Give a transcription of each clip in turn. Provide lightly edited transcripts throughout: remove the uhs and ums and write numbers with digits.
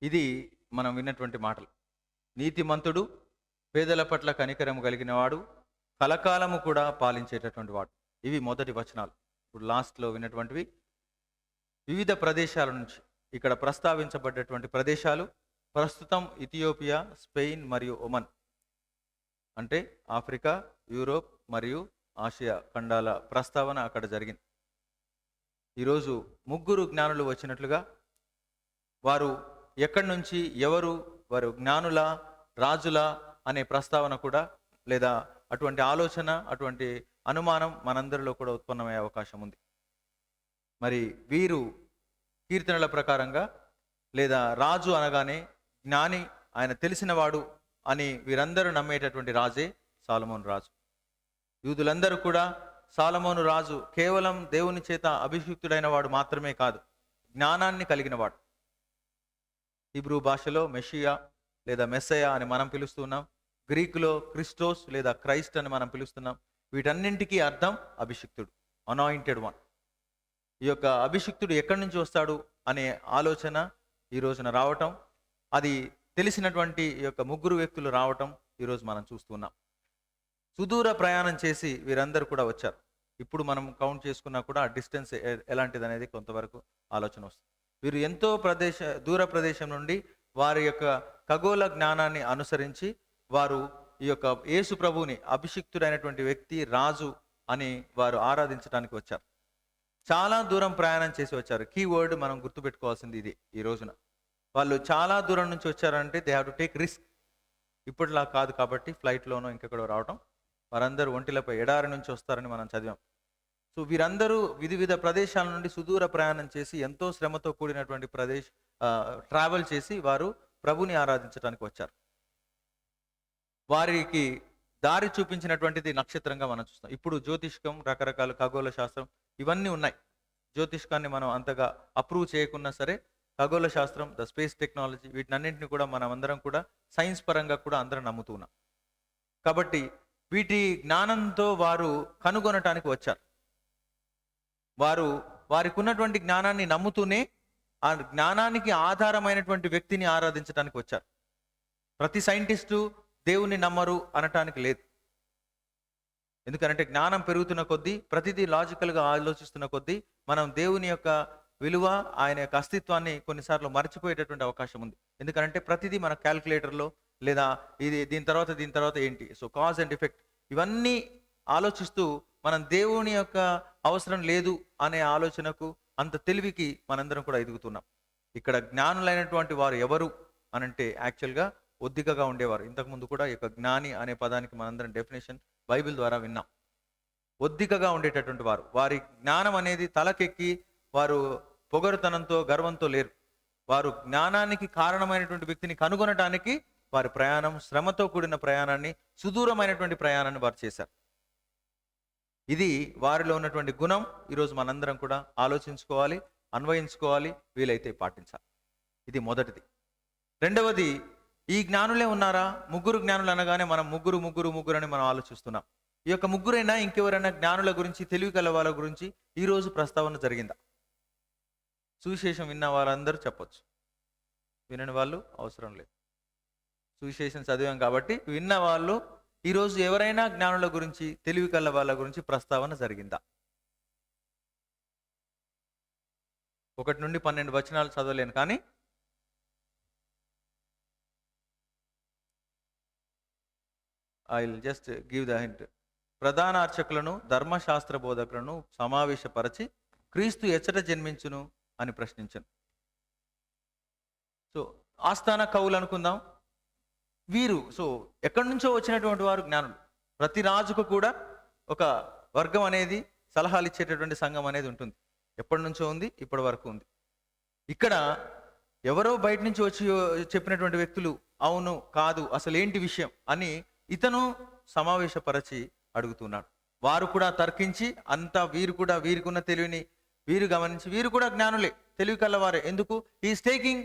ఇది మనం విన్నటువంటి మాటలు. నీతిమంతుడు, పేదల పట్ల కనికరము కలిగిన వాడు, కలకాలము కూడా పాలించేటటువంటి వాడు. ఇవి మొదటి వచనాలు. ఇప్పుడు లాస్ట్‌లో విన్నటువంటివి వివిధ ప్రదేశాల నుంచి ఇక్కడ ప్రస్తావించబడ్డటువంటి ప్రదేశాలు ప్రస్తుతం ఇథియోపియా, స్పెయిన్ మరియు ఒమన్. అంటే ఆఫ్రికా, యూరోప్ మరియు ఆసియా ఖండాల ప్రస్తావన అక్కడ జరిగింది. ఈరోజు ముగ్గురు జ్ఞానులు వచ్చినట్లుగా వారు ఎక్కడి నుంచి, ఎవరు, వారు జ్ఞానుల, రాజుల అనే ప్రస్తావన కూడా, లేదా అటువంటి ఆలోచన, అటువంటి అనుమానం మనందరిలో కూడా ఉత్పన్నమయ్యే అవకాశం ఉంది. మరి వీరు కీర్తనల ప్రకారంగా, లేదా రాజు అనగానే జ్ఞాని, ఆయన తెలిసినవాడు అని వీరందరూ నమ్మేటటువంటి రాజే సాలొమోను రాజు. యూదులందరూ కూడా సాలొమోను రాజు కేవలం దేవుని చేత అభిషిక్తుడైన వాడు మాత్రమే కాదు, జ్ఞానాన్ని కలిగినవాడు. హీబ్రూ భాషలో మెషియా లేదా మెస్సయా అని మనం పిలుస్తున్నాం. గ్రీకులో క్రిస్టోస్ లేదా క్రైస్ట్ అని మనం పిలుస్తున్నాం. వీటన్నింటికీ అర్థం అభిషిక్తుడు, అనాయింటెడ్ వన్. ఈ యొక్క అభిషిక్తుడు ఎక్కడి నుంచి వస్తాడు అనే ఆలోచన ఈ రోజున రావటం, అది తెలిసినటువంటి ఈ యొక్క ముగ్గురు వ్యక్తులు రావటం ఈరోజు మనం చూస్తున్నాం. సుదూర ప్రయాణం చేసి వీరందరూ కూడా వచ్చారు. ఇప్పుడు మనం కౌంట్ చేసుకున్నా కూడా ఆ డిస్టెన్స్ ఎలాంటిది అనేది కొంతవరకు ఆలోచన వస్తుంది. వీరు ఎంతో దూర ప్రదేశం నుండి వారి యొక్క ఖగోళ జ్ఞానాన్ని అనుసరించి వారు ఈ యొక్క యేసు ప్రభువుని, అభిషిక్తుడైనటువంటి వ్యక్తి, రాజు అని వారు ఆరాధించడానికి వచ్చారు. చాలా దూరం ప్రయాణం చేసి వచ్చారు. కీవర్డ్ మనం గుర్తుపెట్టుకోవాల్సింది ఇది. ఈ రోజున వాళ్ళు చాలా దూరం నుంచి వచ్చారంటే they have to take risk. ఇప్పటిలా కాదు కాబట్టి ఫ్లైట్లోనో ఇంకెక్కడో రావడం. వారందరూ ఒంటిలపై ఎడారి నుంచి వస్తారని మనం చదివాం. సో వీరందరూ వివిధ ప్రదేశాల నుండి సుదూర ప్రయాణం చేసి ఎంతో శ్రమతో కూడినటువంటి ట్రావెల్ చేసి వారు ప్రభుని ఆరాధించడానికి వచ్చారు. వారికి దారి చూపించినటువంటిది నక్షత్రంగా మనం చూస్తాం. ఇప్పుడు జ్యోతిష్కం, రకరకాల ఖగోళ శాస్త్రం ఇవన్నీ ఉన్నాయి. జ్యోతిష్కాన్ని మనం అంతగా అప్రూవ్ చేయకున్నా సరే, ఖగోళ శాస్త్రం, ద స్పేస్ టెక్నాలజీ, వీటినన్నింటినీ కూడా మనం అందరం కూడా సైన్స్ పరంగా కూడా అందరం నమ్ముతున్నాం. కాబట్టి వీటి జ్ఞానంతో వారు కనుగొనటానికి వచ్చారు. వారికి ఉన్నటువంటి జ్ఞానాన్ని నమ్ముతూనే ఆ జ్ఞానానికి ఆధారమైనటువంటి వ్యక్తిని ఆరాధించడానికి వచ్చారు. ప్రతి సైంటిస్టు దేవుని నమ్మరు అనటానికి లేదు. ఎందుకంటే జ్ఞానం పెరుగుతున్న కొద్దీ, ప్రతిదీ లాజికల్గా ఆలోచిస్తున్న కొద్దీ మనం దేవుని యొక్క విలువ, ఆయన యొక్క అస్తిత్వాన్ని కొన్నిసార్లు మర్చిపోయేటటువంటి అవకాశం ఉంది. ఎందుకంటే ప్రతిదీ మన క్యాల్కులేటర్లో, లేదా ఇది దీని తర్వాత ఏంటి, సో కాజ్ అండ్ ఎఫెక్ట్, ఇవన్నీ ఆలోచిస్తూ మనం దేవుని యొక్క అవసరం లేదు అనే ఆలోచనకు, అంత తెలివికి మనందరం కూడా ఎదుగుతున్నాం. ఇక్కడ జ్ఞానులైనటువంటి వారు ఎవరు అనంటే యాక్చువల్గా ఒద్దికగా ఉండేవారు. ఇంతకుముందు కూడా ఈ యొక్క జ్ఞాని అనే పదానికి మనందరం డెఫినేషన్ బైబిల్ ద్వారా విన్నాం. ఒద్దికగా ఉండేటటువంటి వారు, వారి జ్ఞానం అనేది తలకెక్కి వారు పొగరుతనంతో, గర్వంతో లేరు. వారు జ్ఞానానికి కారణమైనటువంటి వ్యక్తిని కనుగొనటానికి వారి ప్రయాణం, శ్రమతో కూడిన ప్రయాణాన్ని, సుదూరమైనటువంటి ప్రయాణాన్ని వారు చేశారు. ఇది వారిలో ఉన్నటువంటి గుణం. ఈరోజు మనందరం కూడా ఆలోచించుకోవాలి, అన్వయించుకోవాలి, వీలైతే పాటించాలి. ఇది మొదటిది. రెండవది, ఈ జ్ఞానులే ఉన్నారా? ముగ్గురు జ్ఞానులు అనగానే మనం ముగ్గురు అని మనం ఆలోచిస్తున్నాం. ఈ యొక్క ముగ్గురైనా ఇంకెవరైనా జ్ఞానుల గురించి, తెలివి కల వాళ్ళ గురించి ఈరోజు ప్రస్తావన జరిగిందా? సువిశేషం విన్న వాళ్ళందరూ చెప్పొచ్చు, వినని వాళ్ళు అవసరం లేదు. సువిశేషం చదివాం కాబట్టి విన్న వాళ్ళు, ఈరోజు ఎవరైనా జ్ఞానుల గురించి, తెలివి కల వాళ్ళ గురించి ప్రస్తావన జరిగిందా? 1 నుండి 12 వచనాలు చదవలేను, కానీ I will just give the hint. ప్రధాన అర్చకులను, ధర్మశాస్త్ర బోధకులను సమావేశపరచి క్రీస్తు ఎచ్చట జన్మించును అని ప్రశ్నించను. సో ఆస్థాన కవులు అనుకుందాం. వీరు ఎక్కడి నుంచో వచ్చినటువంటి వారు జ్ఞానులు. ప్రతి రాజుకు కూడా ఒక వర్గం అనేది, సలహాలు ఇచ్చేటటువంటి సంఘం అనేది ఉంటుంది. ఎప్పటి నుంచో ఉంది, ఇప్పటి వరకు ఉంది. ఇక్కడ ఎవరో బయట నుంచి వచ్చి చెప్పినటువంటి వ్యక్తులు అవును, కాదు, అసలు ఏంటి విషయం అని ఇతను సమావేశపరచి అడుగుతున్నాడు. వారు కూడా తర్కించి, అంతా వీరికి ఉన్న తెలివిని వీరు గమనించి, వీరు కూడా జ్ఞానులే, తెలివి కలవారే. ఎందుకు? Is taking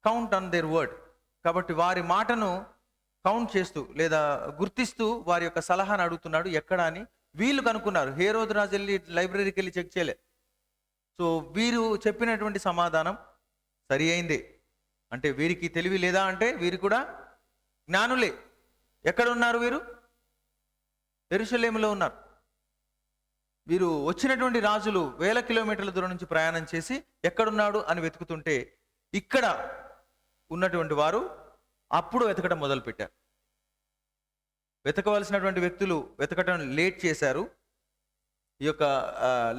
count on their word. కాబట్టి వారి మాటను కౌంట్ చేస్తూ, లేదా గుర్తిస్తూ వారి యొక్క సలహాను అడుగుతున్నాడు. ఎక్కడ అని వీళ్ళు కనుక్కున్నారు. హేరోదు రాజు వెళ్ళి లైబ్రరీకి వెళ్ళి చెక్ చేయలే. సో వీరు చెప్పినటువంటి సమాధానం సరి అయిందే. అంటే వీరికి తెలివి లేదా అంటే వీరు కూడా జ్ఞానులే. ఎక్కడ ఉన్నారు వీరు? యెరూషలేములో ఉన్నారు. వీరు వచ్చినటువంటి రాజులు వేల కిలోమీటర్ల దూరం నుంచి ప్రయాణం చేసి ఎక్కడున్నాడు అని వెతుకుతుంటే ఇక్కడ ఉన్నటువంటి వారు అప్పుడు వెతకడం మొదలుపెట్టారు. వెతకవలసినటువంటి వ్యక్తులు వెతకటం లేట్ చేశారు. ఈ యొక్క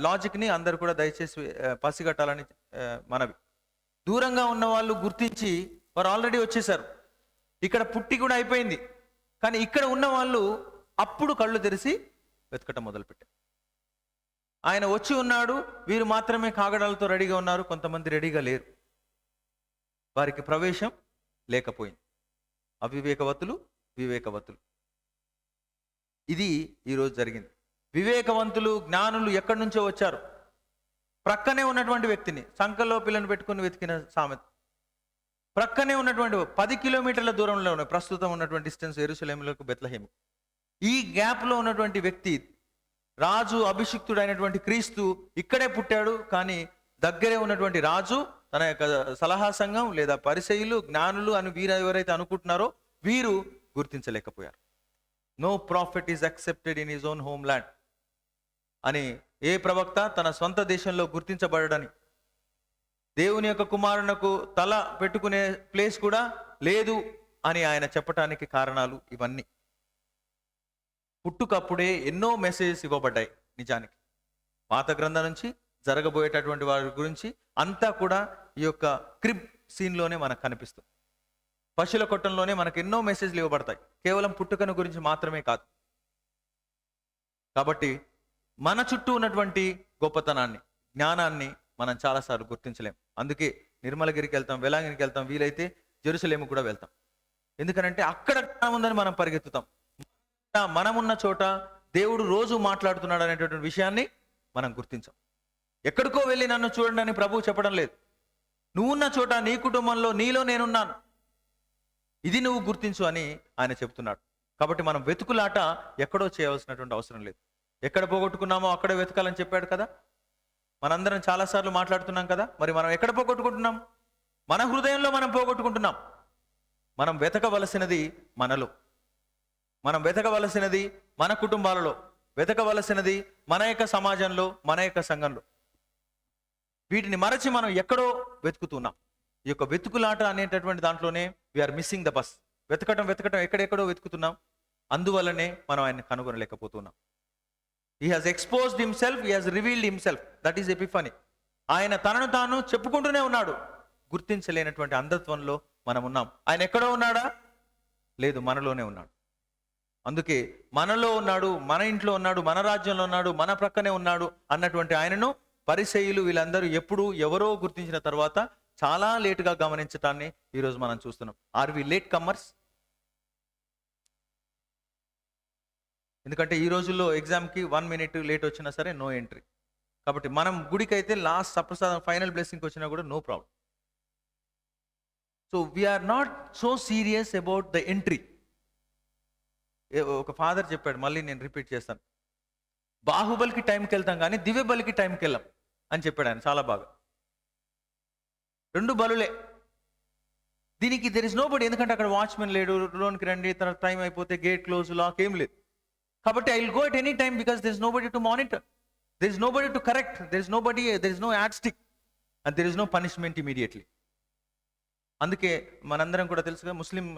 లాజిక్ని అందరూ కూడా దయచేసి పసిగట్టాలని మనవి. దూరంగా ఉన్న వాళ్ళు గుర్తించి వారు ఆల్రెడీ వచ్చేసారు. ఇక్కడ పుట్టి కూడా అయిపోయింది. కానీ ఇక్కడ ఉన్న వాళ్ళు అప్పుడు కళ్ళు తెరిచి వెతకటం మొదలుపెట్టారు. ఆయన వచ్చి ఉన్నాడు, వీరు మాత్రమే కాగడాలతో రెడీగా ఉన్నారు, కొంతమంది రెడీగా లేరు. వారికి ప్రవేశం లేకపోయింది. అవివేకవతులు, వివేకవతులు. ఇది ఈరోజు జరిగింది. వివేకవంతులు, జ్ఞానులు ఎక్కడి నుంచో వచ్చారు. ప్రక్కనే ఉన్నటువంటి వ్యక్తిని సంకల్లో పిల్లను పెట్టుకుని వెతికిన సామెత. ప్రక్కనే ఉన్నటువంటి 10 కిలోమీటర్ల దూరంలో ఉన్న ప్రస్తుతం ఉన్నటువంటి డిస్టెన్స్ యెరూషలేములకు బెత్లెహేము. ఈ గ్యాప్లో ఉన్నటువంటి వ్యక్తి, రాజు అభిషిక్తుడైనటువంటి క్రీస్తు ఇక్కడే పుట్టాడు. కానీ దగ్గరే ఉన్నటువంటి రాజు, తన యొక్క సలహా సంఘం లేదా పరిసయ్యులు, జ్ఞానులు అని వీరు ఎవరైతే అనుకుంటున్నారో వీరు గుర్తించలేకపోయారు. No prophet is accepted in his own homeland అని ఏ ప్రవక్త తన సొంత దేశంలో గుర్తించబడని, దేవుని యొక్క కుమారునకు తల పెట్టుకునే ప్లేస్ కూడా లేదు అని ఆయన చెప్పటానికి కారణాలు ఇవన్నీ. పుట్టుకప్పుడే ఎన్నో మెసేజెస్ ఇవ్వబడ్డాయి. నిజానికి పాత గ్రంథం నుంచి జరగబోయేటటువంటి వారి గురించి అంతా కూడా ఈ యొక్క క్రిబ్ సీన్లోనే మనకు కనిపిస్తుంది. పశువుల కొట్టంలోనే మనకు ఎన్నో మెసేజ్లు ఇవ్వబడతాయి, కేవలం పుట్టుకను గురించి మాత్రమే కాదు. కాబట్టి మన చుట్టూ ఉన్నటువంటి గొప్పతనాన్ని, జ్ఞానాన్ని మనం చాలాసార్లు గుర్తించలేం. అందుకే నిర్మలగిరికి వెళ్తాం, వేలాంగిరికి వెళ్తాం, వీలైతే జెరూసలేము కూడా వెళ్తాం. ఎందుకనంటే అక్కడ జ్ఞానం ఉందని మనం పరిగెత్తుతాం. మనమున్న చోట దేవుడు రోజు మాట్లాడుతున్నాడు అనేటటువంటి విషయాన్ని మనం గుర్తించాం. ఎక్కడికో వెళ్ళి నన్ను చూడండి అని ప్రభువు చెప్పడం లేదు. నువ్వున్న చోట, నీ కుటుంబంలో, నీలో నేనున్నాను, ఇది నువ్వు గుర్తించు అని ఆయన చెప్తున్నాడు. కాబట్టి మనం వెతుకులాట ఎక్కడో చేయవలసినటువంటి అవసరం లేదు. ఎక్కడ పోగొట్టుకున్నామో అక్కడే వెతకాలని చెప్పాడు కదా. మనందరం చాలాసార్లు మాట్లాడుతున్నాం కదా. మరి మనం ఎక్కడ పోగొట్టుకుంటున్నాం? మన హృదయంలో మనం పోగొట్టుకుంటున్నాం. మనం వెతకవలసినది మనలో, మనం వెతకవలసినది మన కుటుంబాలలో, వెతకవలసినది మన యొక్క సమాజంలో, మన యొక్క సంఘంలో. వీటిని మరచి మనం ఎక్కడో వెతుకుతున్నాం. ఈ యొక్క వెతుకులాట అనేటటువంటి దాంట్లోనే వీఆర్ మిస్సింగ్ ద బస్. వెతకటం ఎక్కడెక్కడో వెతుకుతున్నాం. అందువల్లనే మనం ఆయన్ని కనుగొనలేకపోతున్నాం. He has exposed himself, he has revealed himself. That is epiphany. ఆయన తనను తాను చెప్పుకుంటూనే ఉన్నాడు. గుర్తించలేనటువంటి అంధత్వంలో మనం ఉన్నాం. ఆయన ఎక్కడో ఉన్నాడా? లేదు, మనలోనే ఉన్నాడు. అందుకే మనలో ఉన్నాడు, మన ఇంట్లో ఉన్నాడు, మన రాజ్యంలో ఉన్నాడు, మన ప్రక్కనే ఉన్నాడు అన్నటువంటి ఆయనను పరిసయ్యులు వీళ్ళందరూ ఎప్పుడు ఎవరో గుర్తించిన తర్వాత చాలా లేటుగా గమనించటాన్ని ఈరోజు మనం చూస్తున్నాం. Are we latecomers? ఎందుకంటే ఈ రోజుల్లో ఎగ్జామ్కి 1 minute లేట్ వచ్చినా సరే నో ఎంట్రీ. కాబట్టి మనం గుడికి అయితే లాస్ట్ సప్రసాదం ఫైనల్ బ్లెస్సింగ్కి వచ్చినా కూడా no problem. So we are not so serious about the entry. ఒక ఫాదర్ చెప్పాడు, మళ్ళీ నేను రిపీట్ చేస్తాను, బాహుబలికి టైంకి వెళ్తాం కానీ దివ్య బలికి టైంకి వెళ్ళాం అని చెప్పాడు ఆయన. చాలా బాగా. 2 బలులే. దీనికి దెర్ ఇస్ నో బడి. ఎందుకంటే అక్కడ వాచ్మెన్ లేడు, లోన్కి రండి, తర్వాత టైం అయిపోతే గేట్ క్లోజ్, లాక్ ఏం లేదు. కాబట్టి I will go at any time because there is nobody to monitor, there is nobody to correct, there is nobody, there is no yardstick and there is no punishment immediately. అందుకే మనందరం కూడా తెలుసుగా, ముస్లిం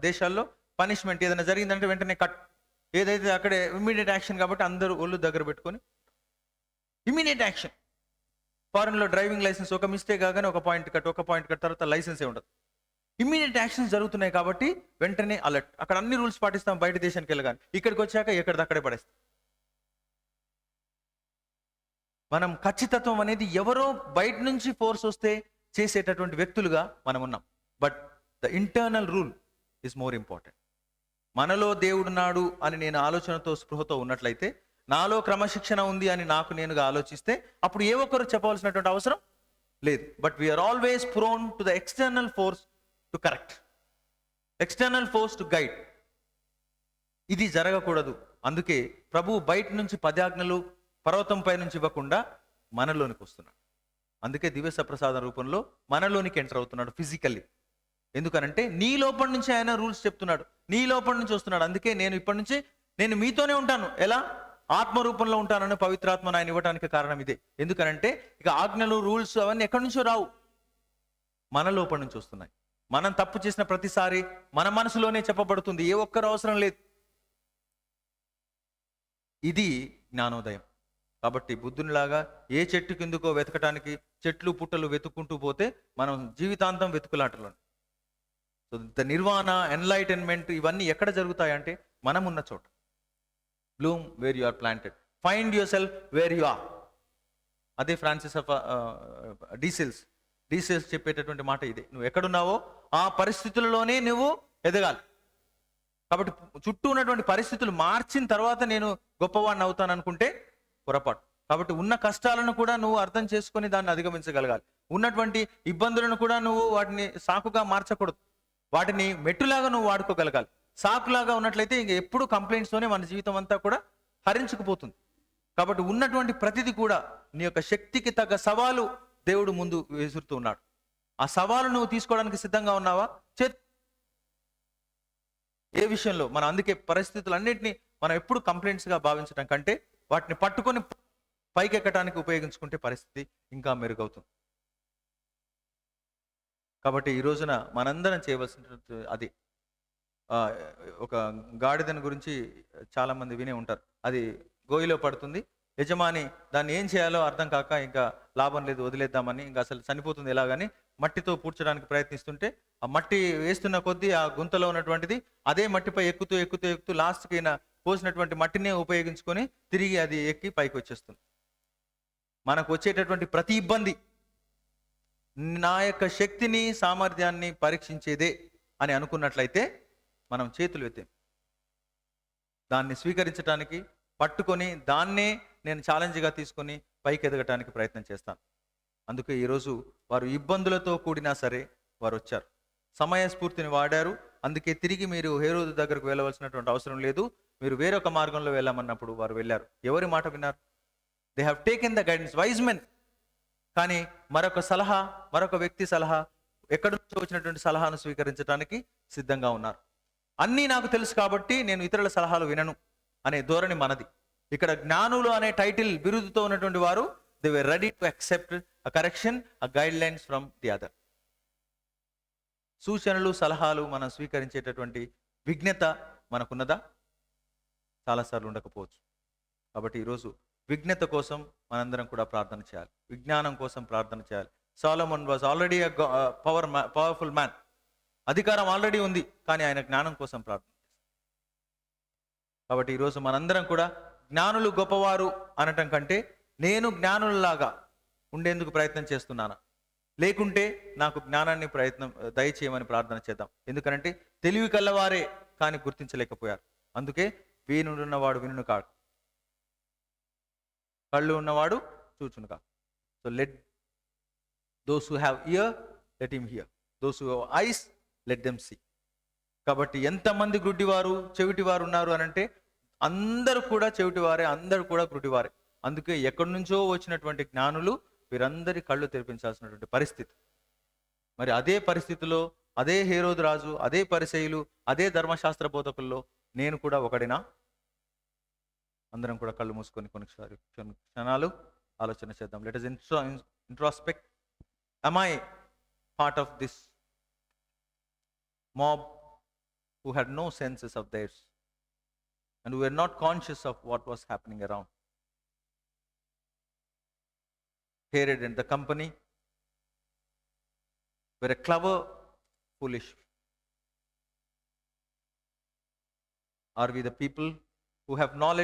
దేశాల్లో punishment ఏదైనా జరిగిందంటే వెంటనే cut, ఏదైతే అక్కడే ఇమీడియట్ యాక్షన్. కాబట్టి అందరూ ఒళ్ళు దగ్గర పెట్టుకొని ఇమీడియట్ యాక్షన్. ఫారెన్లో డ్రైవింగ్ లైసెన్స్ ఒక మిస్టేక్ కాగానే ఒక పాయింట్ కట్ తర్వాత లైసెన్సే ఉండదు. ఇమీడియట్ యాక్షన్స్ జరుగుతున్నాయి కాబట్టి వెంటనే అలర్ట్. అక్కడ అన్ని రూల్స్ పాటిస్తాం బయట దేశానికి వెళ్ళగానే, ఇక్కడికి వచ్చాక ఎక్కడిదక్కడే పడేస్తాం. మనం ఖచ్చితత్వం అనేది ఎవరో బయట నుంచి ఫోర్స్ వస్తే చేసేటటువంటి వ్యక్తులుగా మనం ఉన్నాం. But the internal rule is more important. మనలో దేవుడున్నాడు అని నేను ఆలోచనతో స్పృహతో ఉన్నట్లయితే, నాలో క్రమశిక్షణ ఉంది అని నాకు నేనుగా ఆలోచిస్తే అప్పుడు ఏ ఒక్కరు చెప్పవలసినటువంటి అవసరం లేదు. But we are always prone to the external force to correct, external force to guide. ఇది జరగకూడదు. అందుకే ప్రభువు బయట నుంచి 10 ఆజ్ఞలు పర్వతంపై నుంచి ఇవ్వకుండా మనలోనికి వస్తున్నాడు. అందుకే దివ్య ప్రసాదం రూపంలో మనలోనికి ఎంటర్ అవుతున్నాడు ఫిజికల్లీ. ఎందుకనంటే నీ లోపల నుంచి ఆయన రూల్స్ చెప్తున్నాడు, నీ లోపల నుంచి వస్తున్నాడు. అందుకే నేను ఇప్పటి నుంచి నేను మీతోనే ఉంటాను. ఎలా? ఆత్మ రూపంలో ఉంటానని పవిత్రాత్మను ఆయన ఇవ్వడానికి కారణం ఇదే. ఎందుకనంటే ఇక ఆజ్ఞలు, రూల్స్ అవన్నీ ఎక్కడి నుంచో రావు, మన లోపల నుంచి వస్తున్నాయి. మనం తప్పు చేసిన ప్రతిసారి మన మనసులోనే చెప్పబడుతుంది, ఏ ఒక్కరు అవసరం లేదు. ఇది జ్ఞానోదయం. కాబట్టి బుద్ధునిలాగా ఏ చెట్టు కిందకో వెతకటానికి చెట్లు పుట్టలు వెతుక్కుంటూ పోతే మనం జీవితాంతం వెతుకులాటలో. సో ద నిర్వాణ, ఎన్లైటన్మెంట్ ఇవన్నీ ఎక్కడ జరుగుతాయంటే మనం ఉన్న చోట. Bloom where you are planted, find yourself where you are. అదే ఫ్రాన్సిస్ ఆఫ్ డీసెల్స్ చెప్పేటటువంటి మాట ఇదే. నువ్వు ఎక్కడున్నావో ఆ పరిస్థితులలోనే నువ్వు ఎదగాలి. కాబట్టి చుట్టూ ఉన్నటువంటి పరిస్థితులు మార్చిన తర్వాత నేను గొప్పవాడిని అవుతాను అనుకుంటే పొరపాటు. కాబట్టి ఉన్న కష్టాలను కూడా నువ్వు అర్థం చేసుకొని దాన్ని అధిగమించగలగాలి. ఉన్నటువంటి ఇబ్బందులను కూడా నువ్వు వాటిని సాకుగా మార్చకూడదు, వాటిని మెట్టులాగా నువ్వు వాడుకోగలగాలి. సాకులాగా ఉన్నట్లయితే ఇంక ఎప్పుడు కంప్లైంట్స్తోనే మన జీవితం అంతా కూడా హరించుకుపోతుంది. కాబట్టి ఉన్నటువంటి ప్రతిదీ కూడా నీ యొక్క శక్తికి తగ్గ సవాలు దేవుడు ముందు విసురుతూ ఉన్నాడు. ఆ సవాలు నువ్వు తీసుకోవడానికి సిద్ధంగా ఉన్నావా? ఏ విషయంలో మనం అందుకే పరిస్థితులన్నింటినీ మనం ఎప్పుడు కంప్లైంట్స్గా భావించడం కంటే వాటిని పట్టుకొని పైకెక్కడానికి ఉపయోగించుకుంటే పరిస్థితి ఇంకా మెరుగవుతుంది. కాబట్టి ఈ రోజున మనందరం చేయవలసిన అది ఒక గాడిదని గురించి చాలామంది వినే ఉంటారు. అది గోయిలో పడుతుంది, యజమాని దాన్ని ఏం చేయాలో అర్థం కాక ఇంకా లాభం లేదు వదిలేద్దామని, ఇంకా అసలు చనిపోతుంది ఎలాగని మట్టితో పూడ్చడానికి ప్రయత్నిస్తుంటే ఆ మట్టి వేస్తున్న కొద్దీ ఆ గుంతలో ఉన్నటువంటిది అదే మట్టిపై ఎక్కుతూ ఎక్కుతూ ఎక్కుతూ లాస్ట్కి పోసినటువంటి మట్టినే ఉపయోగించుకొని తిరిగి అది ఎక్కి పైకి వచ్చేస్తుంది. మనకు వచ్చేటటువంటి ప్రతి ఇబ్బంది నా యొక్క శక్తిని, సామర్థ్యాన్ని పరీక్షించేదే అని అనుకున్నట్లయితే మనం చేతులు ఎత్తాం. దాన్ని స్వీకరించడానికి, పట్టుకొని దాన్నే నేను ఛాలెంజ్గా తీసుకొని పైకి ఎదగటానికి ప్రయత్నం చేస్తాను. అందుకే ఈరోజు వారు ఇబ్బందులతో కూడినా సరే వారు వచ్చారు, సమయస్ఫూర్తిని వాడారు. అందుకే తిరిగి మీరు హేరోదు దగ్గరకు వెళ్ళవలసినటువంటి అవసరం లేదు, మీరు వేరొక మార్గంలో వెళ్ళామన్నప్పుడు వారు వెళ్ళారు. ఎవరి మాట విన్నారు? They have taken the guidance, wise men. కానీ మరొక సలహా, మరొక వ్యక్తి సలహా, ఎక్కడి నుంచి వచ్చినటువంటి సలహాను స్వీకరించడానికి సిద్ధంగా ఉన్నారు. అన్నీ నాకు తెలుసు కాబట్టి నేను ఇతరుల సలహాలు వినను అనే ధోరణి మనది. ఇక్కడ జ్ఞానులు అనే టైటిల్, బిరుదుతో ఉన్నటువంటి వారు they were ready to accept a correction, a guide lines from the other. సూచనలు, సలహాలు మనం స్వీకరించేటటువంటి విజ్ఞత మనకున్నదా? చాలాసార్లు ఉండకపోవచ్చు. కాబట్టి ఈరోజు విజ్ఞత కోసం మనందరం కూడా ప్రార్థన చేయాలి, విజ్ఞానం కోసం ప్రార్థన చేయాలి. సొలొమన్ వాజ్ ఆల్రెడీ పవర్ఫుల్ మ్యాన్. అధికారం ఆల్రెడీ ఉంది, కానీ ఆయన జ్ఞానం కోసం ప్రార్థన చేస్తారు. కాబట్టి ఈరోజు మనందరం కూడా జ్ఞానులు గొప్పవారు అనటం కంటే నేను జ్ఞానులలాగా ఉండేందుకు ప్రయత్నం చేస్తున్నానా, లేకుంటే నాకు జ్ఞానాన్ని దయచేయమని ప్రార్థన చేద్దాం. ఎందుకంటే తెలివి కల్లవారే కానీ గుర్తించలేకపోయారు. అందుకే వీనున్నవాడు వినును కాడు, కళ్ళు ఉన్నవాడు చూచును కాదు. So let those who have ear let him hear, those who have eyes let them see. కాబట్టి ఎంతమంది గుడ్డివారు, చెవిటివారు ఉన్నారు అనంటే అందరూ కూడా చెవిటివారే, అందరూ కూడా గుడ్డివారే. అందుకే ఎక్కడి నుంచో వచ్చినటువంటి జ్ఞానులు వీరందరి కళ్ళు తెరిపించాల్సినటువంటి పరిస్థితి. మరి అదే పరిస్థితిలో అదే హేరోదు రాజు, అదే పరిసయ్యులు, అదే ధర్మశాస్త్ర బోధకుల్లో నేను కూడా ఒకడినా? అందరం కూడా కళ్ళు మూసుకొని కొన్ని క్షణాలు ఆలోచన చేద్దాం. Let us introspect. Am I part of this mob who had no senses of theirs and who were not conscious of what was happening around? Herod and the company were a clever, foolish. Are we the people who have knowledge